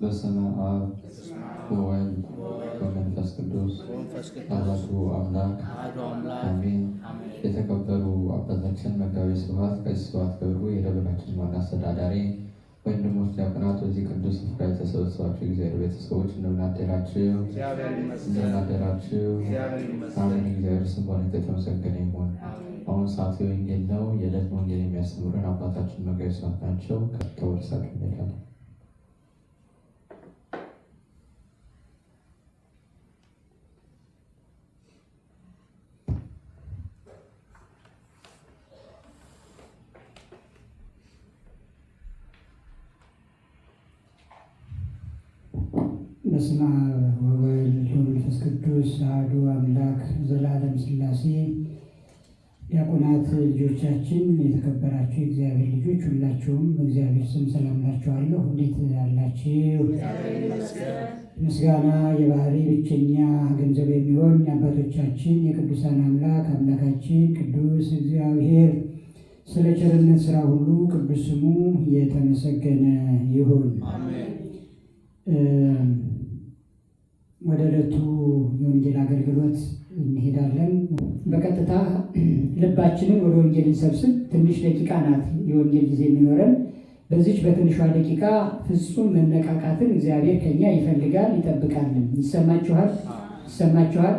በስመ አብ ወወልድ ወመንፈስ ቅዱስ አሐዱ አምላክ አሜን። የተከበሩ አባታችን መጋቤ ስብሐት ቀሲስ ስብሐት ገብሩ የደብራችን ዋና አስተዳዳሪ፣ ወንድሞች ዲያቆናት፣ በዚህ ቅዱስ ስፍራ የተሰበሰባችሁ እግዚአብሔር ቤተሰቦች እንደምን አደራችሁ? እንደምን አደራችሁ? አሜን። እግዚአብሔር ስም በእውነት የተመሰገነ ይሁን። አሁን ሰዓቱ የወንጌል ነው። የዕለት ወንጌል የሚያስተምሩን አባታችን መጋቤ ስብሐት ናቸው። ከወርሳት እንሄዳለን። በስመ አብ ወወልድ ወመንፈስ ቅዱስ አሐዱ አምላክ ዘላለም ሥላሴ። ዲያቆናት ልጆቻችን፣ የተከበራችሁ የእግዚአብሔር ልጆች ሁላችሁም በእግዚአብሔር ስም ሰላም እላችኋለሁ። እንዴት ያላችሁ? ምስጋና የባህሪ ብቸኛ ገንዘብ የሚሆን የአባቶቻችን የቅዱሳን አምላክ አምላካችን ቅዱስ እግዚአብሔር ስለ ቸርነት ስራ ሁሉ ቅዱስ ስሙ የተመሰገነ ይሁን። ወደ ዕለቱ የወንጌል አገልግሎት እንሄዳለን። በቀጥታ ልባችንን ወደ ወንጌል እንሰብስብ። ትንሽ ደቂቃ ናት የወንጌል ጊዜ የሚኖረን። በዚች በትንሿ ደቂቃ ፍጹም መነቃቃትን እግዚአብሔር ከኛ ይፈልጋል፣ ይጠብቃልን። ይሰማችኋል? ይሰማችኋል?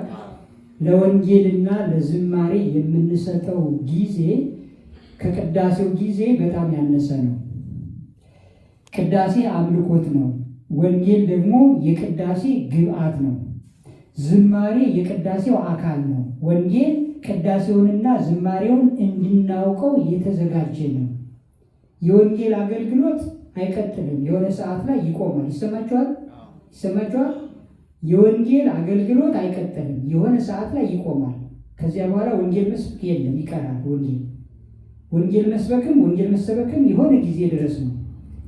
ለወንጌልና ለዝማሬ የምንሰጠው ጊዜ ከቅዳሴው ጊዜ በጣም ያነሰ ነው። ቅዳሴ አምልኮት ነው። ወንጌል ደግሞ የቅዳሴ ግብአት ነው። ዝማሬ የቅዳሴው አካል ነው። ወንጌል ቅዳሴውንና ዝማሬውን እንድናውቀው የተዘጋጀ ነው። የወንጌል አገልግሎት አይቀጥልም፣ የሆነ ሰዓት ላይ ይቆማል። ይሰማችኋል? ይሰማችኋል? የወንጌል አገልግሎት አይቀጥልም፣ የሆነ ሰዓት ላይ ይቆማል። ከዚያ በኋላ ወንጌል መስበክ የለም፣ ይቀራል። ወንጌል መስበክም ወንጌል መሰበክም የሆነ ጊዜ ድረስ ነው።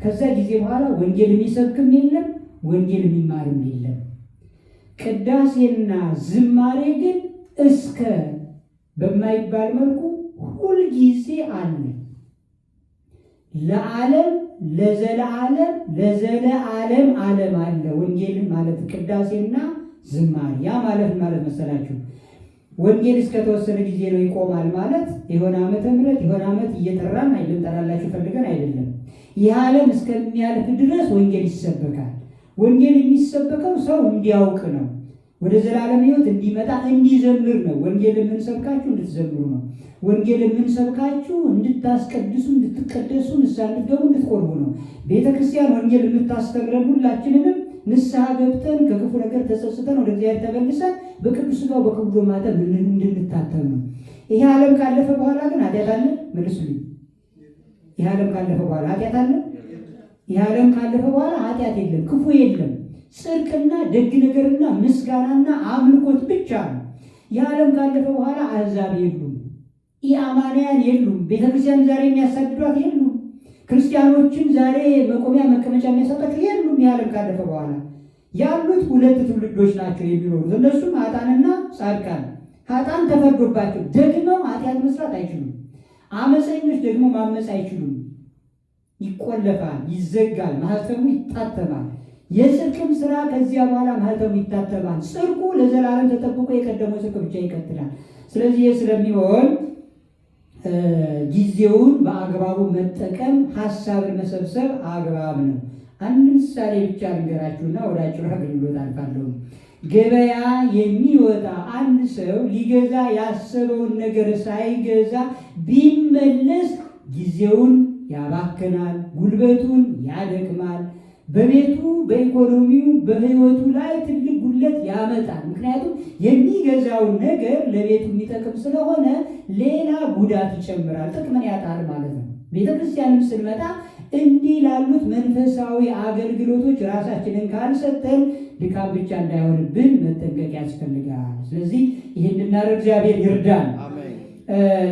ከዛ ጊዜ በኋላ ወንጌል የሚሰብክም የለም፣ ወንጌል የሚማርም የለም። ቅዳሴና ዝማሬ ግን እስከ በማይባል መልኩ ሁልጊዜ አለ። ለዓለም ለዘለዓለም ለዘለዓለም ዓለም አለ። ወንጌል ማለት ቅዳሴና ዝማሬ ያ ማለት መሰላችሁ? ወንጌል እስከተወሰነ ጊዜ ነው ይቆማል ማለት የሆነ ዓመተ ምህረት የሆነ ዓመት እየጠራን ልንጠራላችሁ ፈልገን አይደለም። ይህ ዓለም እስከሚያልፍ ድረስ ወንጌል ይሰበካል። ወንጌል የሚሰበከው ሰው እንዲያውቅ ነው፣ ወደ ዘላለም ሕይወት እንዲመጣ እንዲዘምር ነው። ወንጌል የምንሰብካችሁ እንድትዘምሩ ነው። ወንጌል የምንሰብካችሁ እንድታስቀድሱ፣ እንድትቀደሱ፣ ንስሐ እንድትገቡ፣ እንድትቆርቡ ነው። ቤተክርስቲያን ወንጌል የምታስተምረን ሁላችንንም ንስሐ ገብተን ከክፉ ነገር ተጸጽተን ወደ እግዚአብሔር ተመልሰን በቅዱስ ሥጋው በክቡር ደሙ ማጠብ እንድንታተም ነው። ይሄ ዓለም ካለፈ በኋላ ግን ኃጢአት አለ? መልሱልኝ። ይሄ ዓለም ካለፈ በኋላ ኃጢአት አለ? ይሄ ዓለም ካለፈ በኋላ ኃጢአት የለም፣ ክፉ የለም። ጽድቅና ደግ ነገርና ምስጋናና አምልኮት ብቻ ነው። ይህ ዓለም ካለፈ በኋላ አሕዛብ የሉም፣ ኢአማንያን የሉም፣ ቤተክርስቲያን ዛሬ የሚያሳድዷት የሉም፣ ክርስቲያኖችን ዛሬ መቆሚያ መቀመጫ የሚያሰጣቸው የሉም። ይህ ዓለም ካለፈ በኋላ ያሉት ሁለት ትውልዶች ናቸው የሚኖሩት። እነሱም ኃጥአንና ጻድቃን። ኃጥአን ተፈርዶባቸው ደግመው ኃጢአት መስራት አይችሉም። አመፀኞች ደግሞ ማመፅ አይችሉም። ይቆለፋል፣ ይዘጋል፣ ማህተሙ ይታተማል። የጽድቅም ስራ ከዚያ በኋላ ማህተሙ ይታተማል። ጽድቁ ለዘላለም ተጠብቆ የቀደመው ጽድቅ ብቻ ይቀጥላል። ስለዚህ ይህ ስለሚሆን ጊዜውን በአግባቡ መጠቀም፣ ሀሳብን መሰብሰብ አግባብ ነው። አንድ ምሳሌ ብቻ ልንገራችሁና ወደ አጭር አገልግሎት አልፋለሁ። ገበያ የሚወጣ አንድ ሰው ሊገዛ ያሰበውን ነገር ሳይገዛ ቢመለስ ጊዜውን ያባክናል፣ ጉልበቱን ያደክማል፣ በቤቱ በኢኮኖሚው በሕይወቱ ላይ ትልቅ ጉድለት ያመጣል። ምክንያቱም የሚገዛውን ነገር ለቤቱ የሚጠቅም ስለሆነ ሌላ ጉዳት ይጨምራል፣ ጥቅምን ያጣል ማለት ነው። ቤተክርስቲያንም ስንመጣ እንዲህ ላሉት መንፈሳዊ አገልግሎቶች ራሳችንን ካልሰጠን ድካም ብቻ እንዳይሆንብን መጠንቀቅ ያስፈልጋል። ስለዚህ ይህን እንድናደርግ እግዚአብሔር ይርዳን።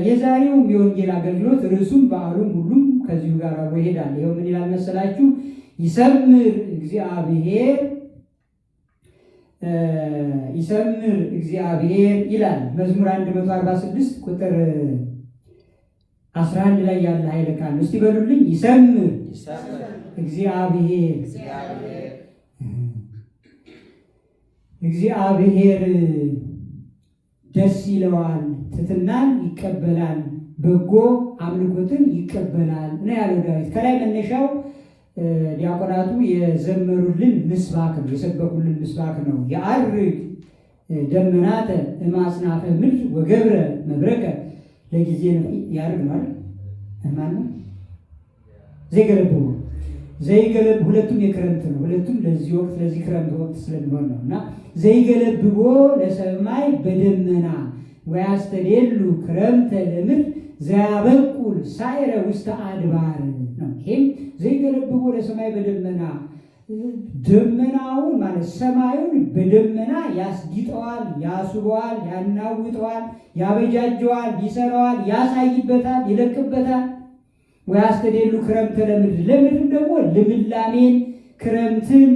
የዛሬውም የወንጌል አገልግሎት ርዕሱም በዓሉም ሁሉም ከዚሁ ጋር አብሮ ይሄዳል። ይኸው ምን ይላል መሰላችሁ? ይሰምር እግዚአብሔር ይላል። መዝሙር 146 ቁጥር 11 ላይ ያለ ኃይለ ቃል እስቲ በሉልኝ። ይሰምር እግዚአብሔር እግዚአብሔር ደስ ይለዋል፣ ትሕትናን ይቀበላል፣ በጎ አምልኮትን ይቀበላል ነው ያለው ዳዊት። ከላይ መነሻው ዲያቆናቱ የዘመሩልን ምስባክ ነው፣ የሰበኩልን ምስባክ ነው። የዐርግ ደመናተ እማጽናፈ ምድር ወገብረ መብረቀ ለጊዜ ያርግ ማለት ማነው? ዘይገለብ ሁለቱም የክረምት ነው። ሁለቱም ለዚህ ወቅት ለዚህ ክረምት ወቅት ስለሚሆን ነው። እና ዘይገለብቦ ለሰማይ በደመና ወያስተዴሉ ክረምተ ለምድር ዘያበቁል ሳይረ ውስተ አድባር ነው። ይህም ዘይገለብቦ ለሰማይ በደመና ደመናውን ማለት ሰማዩን በደመና ያስጊጠዋል፣ ያስበዋል፣ ያናውጠዋል፣ ያበጃጀዋል፣ ይሰራዋል፣ ያሳይበታል፣ ይለቅበታል። ወያስተዴሉ ክረምተ ለምድር ለምድር ደግሞ ልምላሜን፣ ክረምትን፣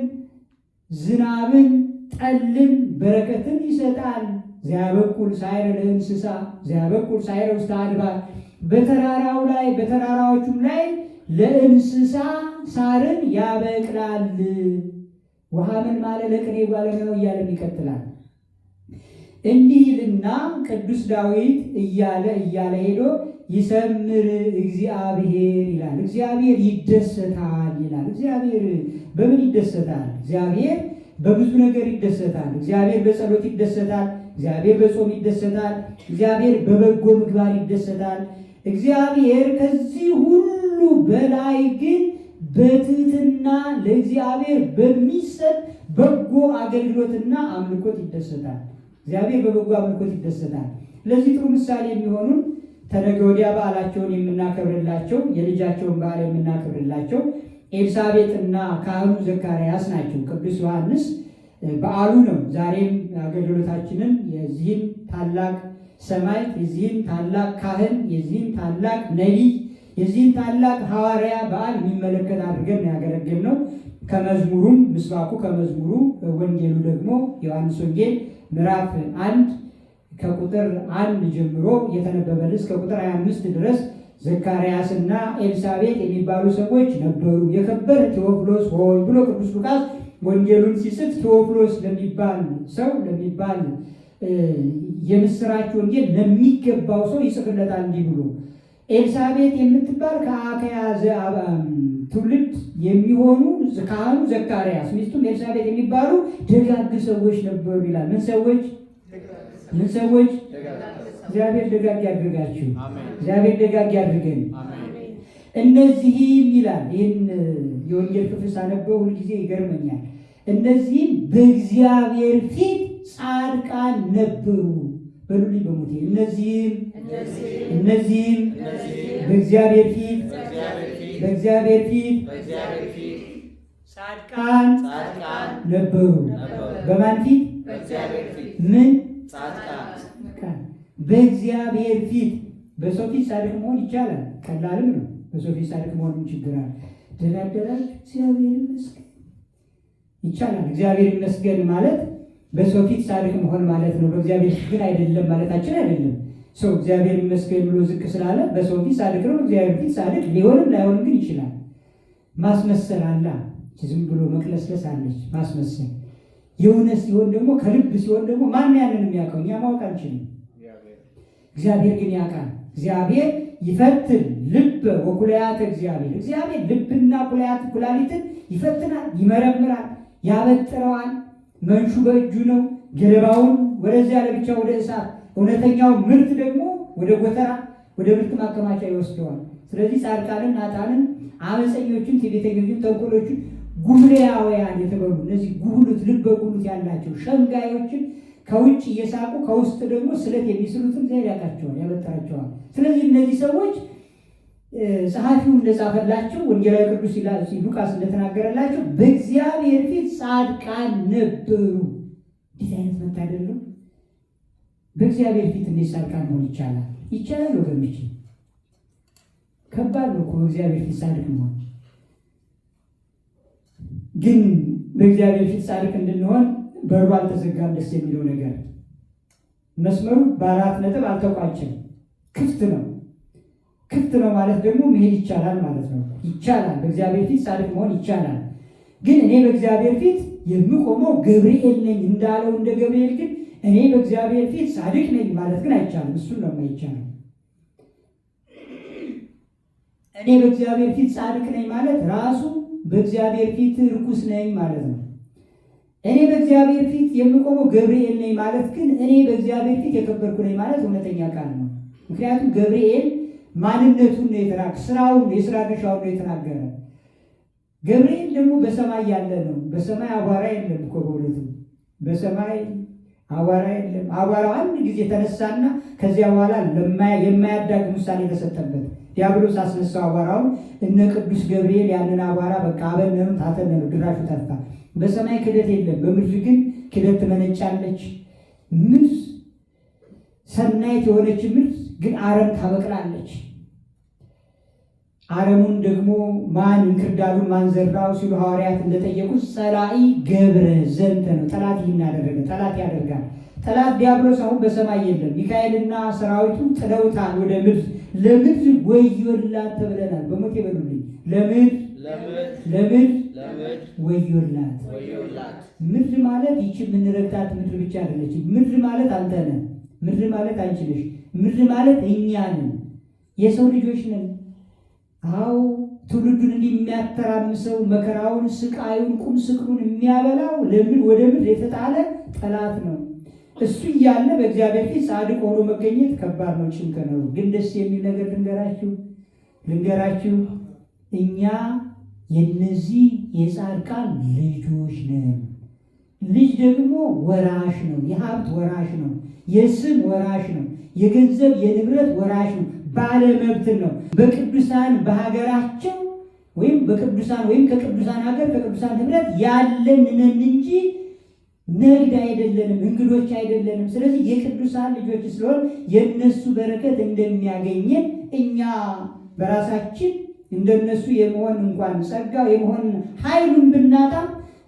ዝናብን፣ ጠልን፣ በረከትን ይሰጣል። ዘያበቁል ሳይረ ለእንስሳ ዘያበቁል ሳይረ ውስተ አድባር በተራራው ላይ በተራራዎቹም ላይ ለእንስሳ ሳርን ያበቅላል። ውሃምን ማለ ለቅኔ ባለሙያው እያለም ይቀጥላል። እንዲህ ይልና ቅዱስ ዳዊት እያለ ሄዶ ይሰምር እግዚአብሔር ይላል። እግዚአብሔር ይደሰታል ይላል። እግዚአብሔር በምን ይደሰታል? እግዚአብሔር በብዙ ነገር ይደሰታል። እግዚአብሔር በጸሎት ይደሰታል። እግዚአብሔር በጾም ይደሰታል። እግዚአብሔር በበጎ ምግባር ይደሰታል። እግዚአብሔር ከዚህ ሁሉ በላይ ግን በትሕትና ለእግዚአብሔር በሚሰጥ በጎ አገልግሎትና አምልኮት ይደሰታል። እግዚአብሔር በበጎ አምልኮት ይደሰታል። ለዚህ ጥሩ ምሳሌ የሚሆኑን ተነገ ወዲያ በዓላቸውን የምናከብርላቸው የልጃቸውን በዓል የምናከብርላቸው ኤልሳቤጥና ካህኑ ዘካርያስ ናቸው። ቅዱስ ዮሐንስ በዓሉ ነው። ዛሬም አገልግሎታችንን የዚህን ታላቅ ሰማዕት፣ የዚህን ታላቅ ካህን፣ የዚህን ታላቅ ነቢይ፣ የዚህን ታላቅ ሐዋርያ በዓል የሚመለከት አድርገን ያገለገልነው። ከመዝሙሩም ምስባኩ ከመዝሙሩ ወንጌሉ ደግሞ ዮሐንስ ወንጌል ምዕራፍ 1 ከቁጥር 1 ጀምሮ የተነበበልን እስከ ቁጥር 25 ድረስ ዘካርያስና ኤልሳቤጥ የሚባሉ ሰዎች ነበሩ። የከበረ ቴዎፍሎስ ሆይ ብሎ ቅዱስ ሉቃስ ወንጌሉን ሲጽፍ ቴዎፍሎስ ለሚባል ሰው ለሚባል የምስራች ወንጌል ለሚገባው ሰው ይጽፍለታል እንዲህ ብሎ ኤልሳቤጥ የምትባል ከአካያ ትውልድ የሚሆኑ ካህኑ ዘካርያስ ሚስቱም ኤልሳቤጥ የሚባሉ ደጋግ ሰዎች ነበሩ ይላል። ምን ሰዎች? እግዚአብሔር ደጋግ ያድርጋችሁ። እግዚአብሔር ደጋግ ያድርገን። እነዚህም ይላል ይህን የወንጌል ክፍል ሳነበው ሁልጊዜ ይገርመኛል። እነዚህም በእግዚአብሔር ፊት ጻድቃን ነበሩ። በሉልኝ በሙቴ እነዚህም በእግዚአብሔር ፊት ጻድቃን ነበሩ። በማን ፊት? ምን? በእግዚአብሔር ፊት። በሰው ፊት ጻድቅ መሆን ይቻላል፣ ቀላልም ነው። በሰው ፊት ጻድቅ መሆን ችግር አለ? ደላደላችሁ እግዚአብሔር ይመስገን ይቻላል። እግዚአብሔር ይመስገን ማለት በሰው ፊት ጻድቅ መሆን ማለት ነው። በእግዚአብሔር ፊት ግን አይደለም ማለታችን አይደለም። ሰው እግዚአብሔር ይመስገን ብሎ ዝቅ ስላለ በሰው ፊት ጻድቅ ነው። እግዚአብሔር ፊት ጻድቅ ሊሆንም ላይሆንም ግን ይችላል። ማስመሰል አለ። ዝም ብሎ መቅለስለስ አለች ማስመሰል። የእውነት ሲሆን ደግሞ ከልብ ሲሆን ደግሞ ማን ያንን የሚያውቀው? እኛ ማወቅ አንችልም። እግዚአብሔር ግን ያውቃል። እግዚአብሔር ይፈትን ልብ ወኩላያት እግዚአብሔር ልብና ኩላሊትን ይፈትናል፣ ይመረምራል፣ ያበጥረዋል። መንሹ በእጁ ነው። ገለባውን ወደዚያ ለብቻ ወደ እሳት፣ እውነተኛው ምርት ደግሞ ወደ ጎተራ ወደ ምርት ማከማቻ ይወስደዋል። ስለዚህ ጻድቃንን፣ ኃጥአንን፣ አመፀኞችን፣ ትዕቢተኞችን፣ ተንኮሎችን ጉህሌያውያን የተባሉ እነዚህ ጉህሉት ልበ ጉህሉት ያላቸው ሸንጋዮችን ከውጭ እየሳቁ ከውስጥ ደግሞ ስለት የሚስሉትን እግዚአብሔር ያውቃቸዋል፣ ያበጥራቸዋል። ስለዚህ እነዚህ ሰዎች ጸሐፊው እንደጻፈላቸው ወንጌላዊ ቅዱስ ሉቃስ እንደተናገረላቸው በእግዚአብሔር ፊት ጻድቃን ነበሩ። እንዴት አይነት መታደል ነው! በእግዚአብሔር ፊት እንዴት ጻድቃን መሆን ይቻላል? ይቻላል ወገኖች፣ ከባድ ነው እኮ በእግዚአብሔር ፊት ጻድቅ መሆን። ግን በእግዚአብሔር ፊት ጻድቅ እንድንሆን በሩ አልተዘጋም። ደስ የሚለው ነገር መስመሩ በአራት ነጥብ አልተቋጨም፣ ክፍት ነው። ክፍት ነው ማለት ደግሞ መሄድ ይቻላል ማለት ነው። ይቻላል፣ በእግዚአብሔር ፊት ጻድቅ መሆን ይቻላል። ግን እኔ በእግዚአብሔር ፊት የምቆመው ገብርኤል ነኝ እንዳለው እንደ ገብርኤል ግን እኔ በእግዚአብሔር ፊት ጻድቅ ነኝ ማለት ግን አይቻልም። እሱን ነው የማይቻለው። እኔ በእግዚአብሔር ፊት ጻድቅ ነኝ ማለት ራሱ በእግዚአብሔር ፊት ርኩስ ነኝ ማለት ነው። እኔ በእግዚአብሔር ፊት የምቆመው ገብርኤል ነኝ ማለት ግን እኔ በእግዚአብሔር ፊት የከበርኩ ነኝ ማለት እውነተኛ ቃል ነው። ምክንያቱም ገብርኤል ማንነቱን ነው የተናገረ፣ ስራውን የስራ ድርሻውን ነው የተናገረ። ገብርኤል ደግሞ በሰማይ ያለ ነው። በሰማይ አቧራ የለም እኮ በእውነቱ በሰማይ አቧራ የለም። አቧራው አንድ ጊዜ ተነሳና ከዚያ በኋላ የማያዳግም ውሳኔ ተሰጠበት። ዲያብሎስ አስነሳው አቧራውን። እነ ቅዱስ ገብርኤል ያንን አቧራ በቃ አበነኑ፣ ታተነኑ፣ ድራሹ ጠፋ። በሰማይ ክደት የለም፣ በምድር ግን ክደት ትመነጫለች። ምድር ሰናይት የሆነች ምድር ግን አረም ታበቅላለች። አረሙን ደግሞ ማን እንክርዳዱን ማን ዘራው ሲሉ ሐዋርያት እንደጠየቁት ጸላኢ ገብረ ዘንተ ነው። ጠላት ይህን ያደረገ ጠላት ያደርጋል። ጠላት ዲያብሎስ አሁን በሰማይ የለም። ሚካኤልና ሰራዊቱ ጥለውታል ወደ ምድር። ለምድር ወዮላት ተብለናል። በሞት ይበሉልኝ። ለምድር ወዮላት። ምድር ማለት ይቺ የምንረግጣት ምድር ብቻ አይደለች። ምድር ማለት አንተ ነህ። ምድር ማለት አንቺ ነሽ። ምድር ማለት እኛ ነን፣ የሰው ልጆች ነን። አዎ ትውልዱን እንዲህ የሚያተራምሰው መከራውን፣ ስቃዩን፣ ቁም ስቅሉን የሚያበላው ወደ ምድር የተጣለ ጠላት ነው። እሱ እያለ በእግዚአብሔር ፊት ጻድቅ ሆኖ መገኘት ከባድ ነው፣ ጭንቅ ነው። ግን ደስ የሚል ነገር ልንገራችሁ፣ እኛ የነዚህ የጻድቃን ልጆች ነን። ልጅ ደግሞ ወራሽ ነው፣ የሀብት ወራሽ ነው፣ የስም ወራሽ ነው፣ የገንዘብ የንብረት ወራሽ ነው፣ ባለመብት ነው። በቅዱሳን በሀገራቸው ወይም በቅዱሳን ወይም ከቅዱሳን ሀገር ከቅዱሳን ንብረት ያለን ነን እንጂ ነግድ አይደለንም፣ እንግዶች አይደለንም። ስለዚህ የቅዱሳን ልጆች ስለሆን የነሱ በረከት እንደሚያገኘን እኛ በራሳችን እንደነሱ የመሆን እንኳን ጸጋ የመሆን ኃይሉን ብናጣ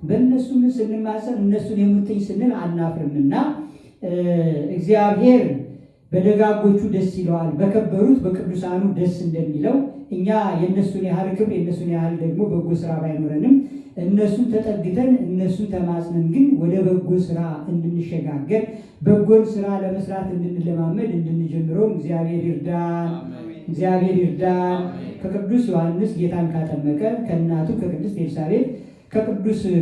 በእነሱ ስንማፀን እነሱን የሙጥኝ ስንል አናፍርምና እግዚአብሔር በደጋጎቹ ደስ ይለዋል፣ በከበሩት በቅዱሳኑ ደስ እንደሚለው እኛ የእነሱን ያህል ክብር የእነሱን ያህል ደግሞ በጎ ስራ ባይኖረንም እነሱን ተጠግተን እነሱን ተማጽነን ግን ወደ በጎ ስራ እንድንሸጋገር በጎን ስራ ለመስራት እንድንለማመድ እንድንጀምረው እግዚአብሔር ይርዳን። ከቅዱስ ዮሐንስ ጌታን ካጠመቀ ከእናቱ ከቅድስት ኤልሳቤጥ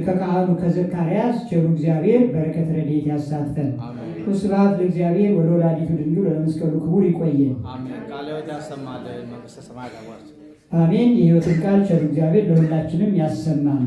ከካህኑ ከዘካርያስ ቸሩ እግዚአብሔር በረከት ረድኤት ያሳትፈን። ስብሐት ለእግዚአብሔር ወለወላዲቱ ድንግል ወለመስቀሉ ክቡር። ይቆየን። አሜን። የሕይወትን ቃል ቸሩ እግዚአብሔር ለሁላችንም ያሰማን።